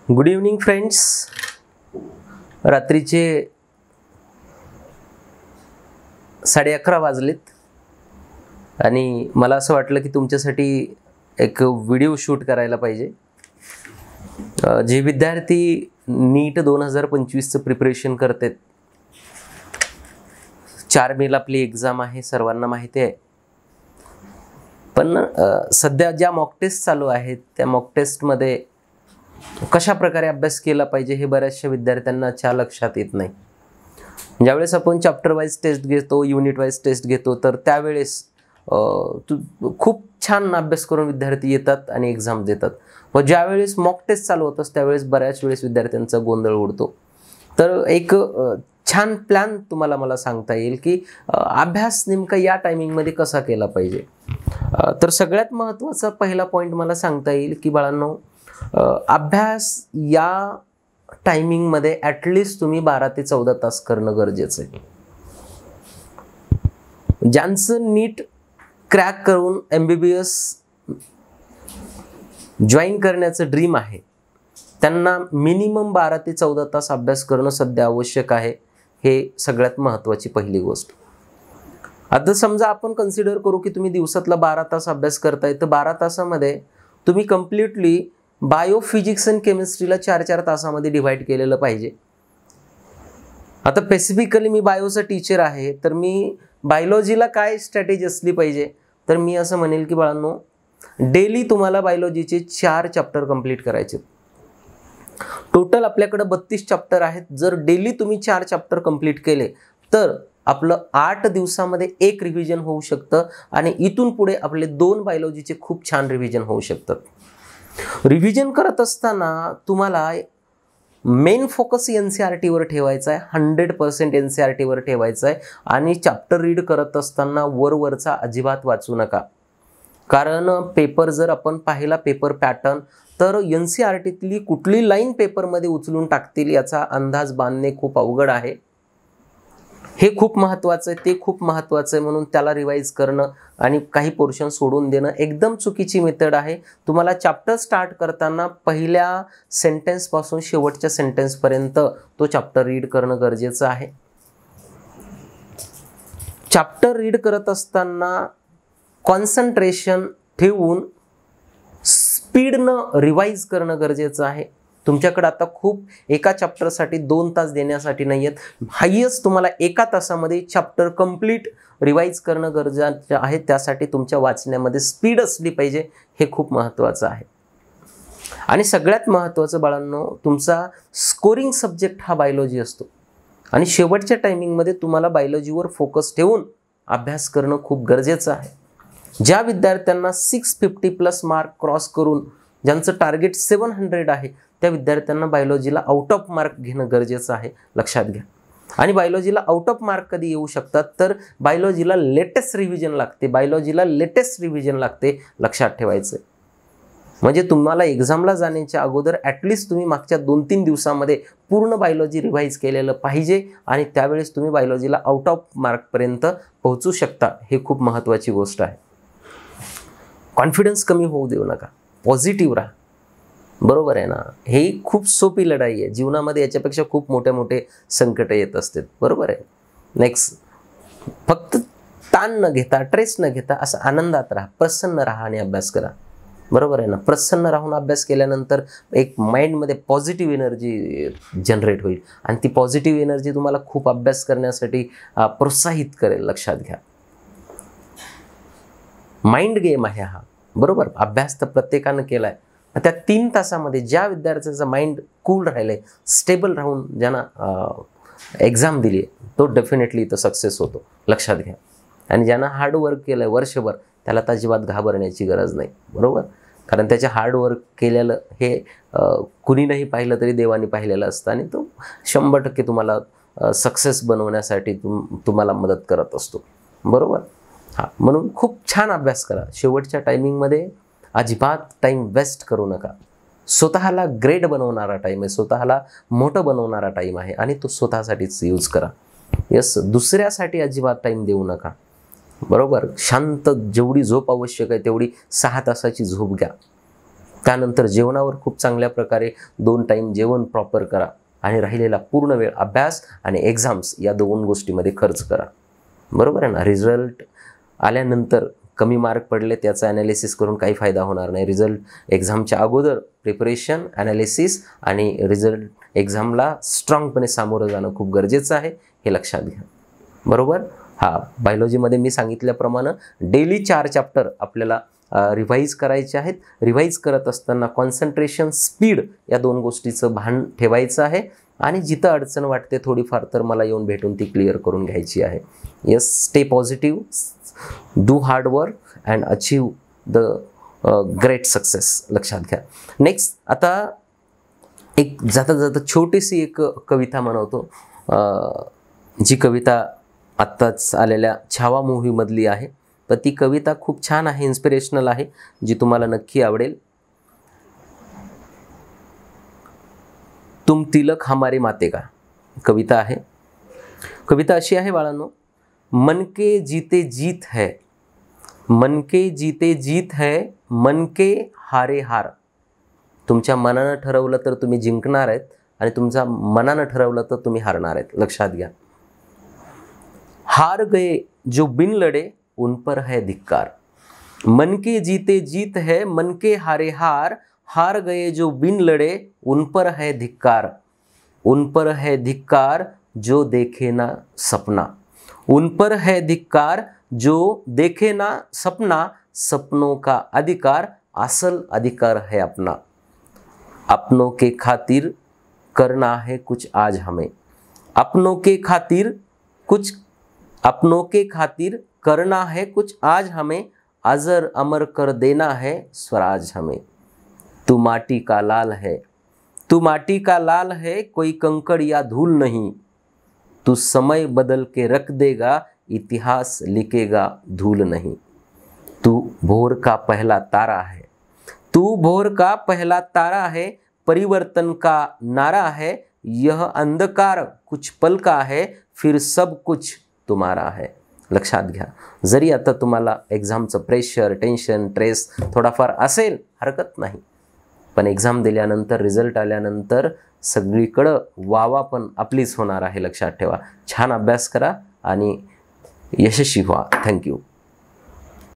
Good evening friends. रात्रीचे 11:30 वाजलेत आणि मला असं वाटलं की तुमच्यासाठी एक व्हिडिओ शूट करायला पाहिजे. जे विद्यार्थी नीट 2025चं प्रिपरेशन करतात, 4 मेला आपली एक्झाम आहे, सर्वांना माहिती आहे. पण सध्या ज्या मॉक टेस्ट चालू आहेत त्या मॉक टेस्टमध्ये कशा प्रकारे अभ्यास केला पाहिजे हे बऱ्याचशा विद्यार्थ्यांना लक्षात येत नाही. ज्यावेळेस आपण चॅप्टर वाईज टेस्ट घेतो, युनिट वाईज टेस्ट घेतो, तर त्यावेळेस खूप छान अभ्यास करून विद्यार्थी येतात आणि एक्झाम देतात. व ज्यावेळेस मॉक टेस्ट चालू होतं त्यावेळेस बऱ्याच वेळेस विद्यार्थ्यांचा गोंधळ उडतो. तर एक छान प्लॅन मला सांगता येईल की अभ्यास नेमका या टायमिंगमध्ये कसा केला पाहिजे. तर सगळ्यात महत्त्वाचा पहिला पॉईंट मला सांगता येईल की बाळांनो, अभ्यास या टायमिंगमध्ये ॲटलिस्ट तुम्ही 12 ते 14 तास करणं गरजेचं आहे. ज्यांचं नीट क्रॅक करून MBBS जॉईन करण्याचं ड्रीम आहे त्यांना मिनिमम 12 ते 14 तास अभ्यास करणं सध्या आवश्यक आहे. हे सगळ्यात महत्त्वाची पहिली गोष्ट. आता समजा आपण कन्सिडर करू की तुम्ही दिवसातला 12 तास अभ्यास करताय, तर 12 तासामध्ये तुम्ही कम्प्लिटली बायो, फिजिक्स आणि केमिस्ट्रीला 4-4 तासामध्ये डिव्हाइड केलेलं पाहिजे. आता स्पेसिफिकली मी बायोचा टीचर आहे, तर मी बायोलॉजीला काय स्ट्रॅटेजी असली पाहिजे, तर मी असं म्हणेल की बाळांनो, डेली तुम्हाला बायोलॉजीचे 4 चॅप्टर कंप्लीट करायचे. टोटल आपल्याकडे 32 चॅप्टर आहेत. जर डेली तुम्ही 4 चॅप्टर कंप्लीट केले तर आपलं 8 दिवसामध्ये 1 रिव्हिजन होऊ शकतं आणि इथून पुढे आपले 2 बायोलॉजीचे खूप छान रिव्हिजन होऊ शकतात. रिव्हिजन करत असताना तुम्हाला मेन फोकस NCERT वर ठेवायचा आहे, 100% NCERT वर ठेवायचा आहे. आणि चॅप्टर रीड करत असताना वरचा अजिबात वाचू नका, कारण पेपर जर आपण पाहिला पेपर पॅटर्न, तर NCERTतली कुठली लाईन पेपरमध्ये उचलून टाकतील याचा अंदाज बांधणे खूप अवघड आहे. हे खूप महत्त्वाचं आहे, ते खूप महत्त्वाचं आहे. म्हणून त्याला रिवाईज करणं आणि काही पोर्शन सोडून देणं एकदम चुकीची मेथड आहे. तुम्हाला चॅप्टर स्टार्ट करताना पहिल्या सेंटेन्सपासून शेवटच्या सेंटेन्सपर्यंत तो चॅप्टर रीड करणं गरजेचं आहे. चॅप्टर रीड करत असताना कॉन्सन्ट्रेशन ठेवून स्पीडनं रिवाईज करणं गरजेचं आहे. तुमच्याकडे आता खूप एका चॅप्टरसाठी 2 तास देण्यासाठी नाही आहेत. हायेस्ट तुम्हाला एका तासामध्ये चॅप्टर कंप्लीट रिवाईज करणं गरजेचं आहे. त्यासाठी तुमच्या वाचण्यामध्ये स्पीड असली पाहिजे, हे खूप महत्त्वाचं आहे. आणि सगळ्यात महत्त्वाचं बाळांनो, तुमचा स्कोरिंग सब्जेक्ट हा बायोलॉजी असतो आणि शेवटच्या टायमिंगमध्ये तुम्हाला बायोलॉजीवर फोकस ठेवून अभ्यास करणं खूप गरजेचं आहे. ज्या विद्यार्थ्यांना 650+ मार्क क्रॉस करून ज्यांचं टार्गेट 700 आहे, त्या विद्यार्थ्यांना बायोलॉजीला आउट ऑफ मार्क घेणं गरजेचं आहे, लक्षात घ्या. आणि बायोलॉजीला आउट ऑफ मार्क कधी येऊ शकतात, तर बायोलॉजीला लेटेस्ट रिव्हिजन लागते, लक्षात ठेवायचं. म्हणजे तुम्हाला एक्झामला जाण्याच्या अगोदर ॲटलिस्ट तुम्ही मागच्या 2-3 दिवसामध्ये पूर्ण बायोलॉजी रिव्हाइज केलेलं पाहिजे आणि त्यावेळेस तुम्ही बायोलॉजीला आउट ऑफ मार्कपर्यंत पोहोचू शकता. हे खूप महत्त्वाची गोष्ट आहे. कॉन्फिडन्स कमी होऊ देऊ नका, पॉझिटिव्ह राहा. बरोबर आहे ना. हे खूप सोपी लढाई आहे. जीवनामध्ये याच्यापेक्षा खूप मोठे संकट येत असतात. बरोबर आहे. नेक्स्ट, फक्त ताण न घेता, स्ट्रेस न घेता असं आनंदात राहा, प्रसन्न राहा आणि अभ्यास करा. बरोबर आहे ना. प्रसन्न राहून अभ्यास केल्यानंतर एक माइंडमध्ये पॉझिटिव्ह एनर्जी जनरेट होईल आणि ती पॉझिटिव्ह एनर्जी तुम्हाला खूप अभ्यास करण्यासाठी प्रोत्साहित करेल, लक्षात घ्या. माइंड गेम आहे हा. बरोबर. अभ्यास तर प्रत्येकानं केला आहे. त्या 3 तासामध्ये ज्या विद्यार्थ्याचं माइंड कूल राहिलं आहे, स्टेबल राहून ज्यांना एक्झाम दिली आहे, तो डेफिनेटली इथं सक्सेस होतो, लक्षात घ्या. आणि ज्यांना हार्डवर्क केलं आहे वर्षभर, त्याला तर अजिबात घाबरण्याची गरज नाही. बरोबर. कारण त्याचे हार्डवर्क केलेलं हे कुणी नाही पाहिलं तरी देवाने पाहिलेलं असतं आणि तो 100% तुम्हाला सक्सेस बनवण्यासाठी तुम्हाला मदत करत असतो. बरोबर. हां, म्हणून खूप छान अभ्यास करा. शेवटच्या टायमिंगमध्ये अजिबात टाईम वेस्ट करू नका. स्वतःला ग्रेट बनवणारा टाईम आहे, स्वतःला मोठं बनवणारा टाईम आहे आणि तो स्वतःसाठीच यूज करा. दुसऱ्यासाठी अजिबात टाईम देऊ नका. बरोबर. शांत जेवढी झोप आवश्यक आहे तेवढी 6 तासाची झोप घ्या. त्यानंतर जेवणावर खूप चांगल्या प्रकारे 2 टाईम जेवण प्रॉपर करा आणि राहिलेला पूर्ण वेळ अभ्यास आणि एक्झाम्स या 2 गोष्टीमध्ये खर्च करा. बरोबर आहे ना. रिझल्ट आल्यानंतर कमी मार्क पडले त्याचा ॲनालिसिस करून काही फायदा होणार नाही. रिझल्ट एक्झामच्या अगोदर प्रिपरेशन, ॲनालिसिस आणि रिझल्ट एक्झामला स्ट्रॉंगपणे सामोरं जाणं खूप गरजेचं आहे, हे लक्षात घ्या. बरोबर. बायोलॉजीमध्ये मी सांगितल्याप्रमाणे डेली 4 चॅप्टर आपल्याला रिवाईज करायचे आहेत. रिवाईज करत असताना कॉन्सन्ट्रेशन, स्पीड या 2 गोष्टीचं भान ठेवायचं आहे आणि जिथं अडचण वाटते थोडीफार तर मला येऊन भेटून ती क्लिअर करून घ्यायची आहे. Yes, stay positive, do hard work and achieve the great success. लक्षात घ्या. नेक्स्ट, आता एक जाता जाता छोटीशी एक कविता म्हणवतो, जी कविता आत्ताच आलेल्या छावा मूव्हीमधली आहे. तर ती कविता खूप छान आहे, इन्स्पिरेशनल आहे, जी तुम्हाला नक्की आवडेल. तुम तिलक हमारे माते का कविता आहे. कविता अशी आहे बाळांनो, मन के जीते जीत है, मन के जीते जीत है, मन के हारे हार. तुमच्या मनानं ठरवलं तर तुम्ही जिंकणार आहेत आणि तुमच्या मनानं ठरवलं तर तुम्ही हारणार आहेत. लक्षात घ्या. हार गए जो बिन लड़े उन पर है धिक्कार. मन के जीते जीत है, मन के हारे हार, हार गए जो बिन लड़े उन पर है धिक्कार. उन पर है धिक्कार जो देखे ना सपना. उन पर है धिक्कार जो देखे ना सपना. सपनों का अधिकार असल अधिकार है अपना. अपनों के खातिर करना है कुछ आज हमें. अपनों के खातिर कुछ, अपनों के खातिर करना है कुछ आज हमें. अजर अमर कर देना है स्वराज हमें. तू माटी का लाल है, तू माटी का लाल है, कोई कंकड़ या धूल नहीं. तू समय बदल के रख देगा, इतिहास लिखेगा धूल नहीं. तू भोर का पहला तारा है, तू भोर का पहला तारा है, परिवर्तन का नारा है. यह अंधकार कुछ पल का है, फिर सब कुछ तुम्हारा है. लक्षात घ्या. जरी आता तुम्हाला एक्झामचं प्रेशर, टेन्शन, स्ट्रेस थोडाफार असेल, हरकत नाही, पण एक्झाम दिल्यानंतर, रिझल्ट आल्यानंतर सगळीकडं वावा पण आपलीच होणार आहे. लक्षात ठेवा. छान अभ्यास करा आणि यशस्वी व्हा. थँक्यू.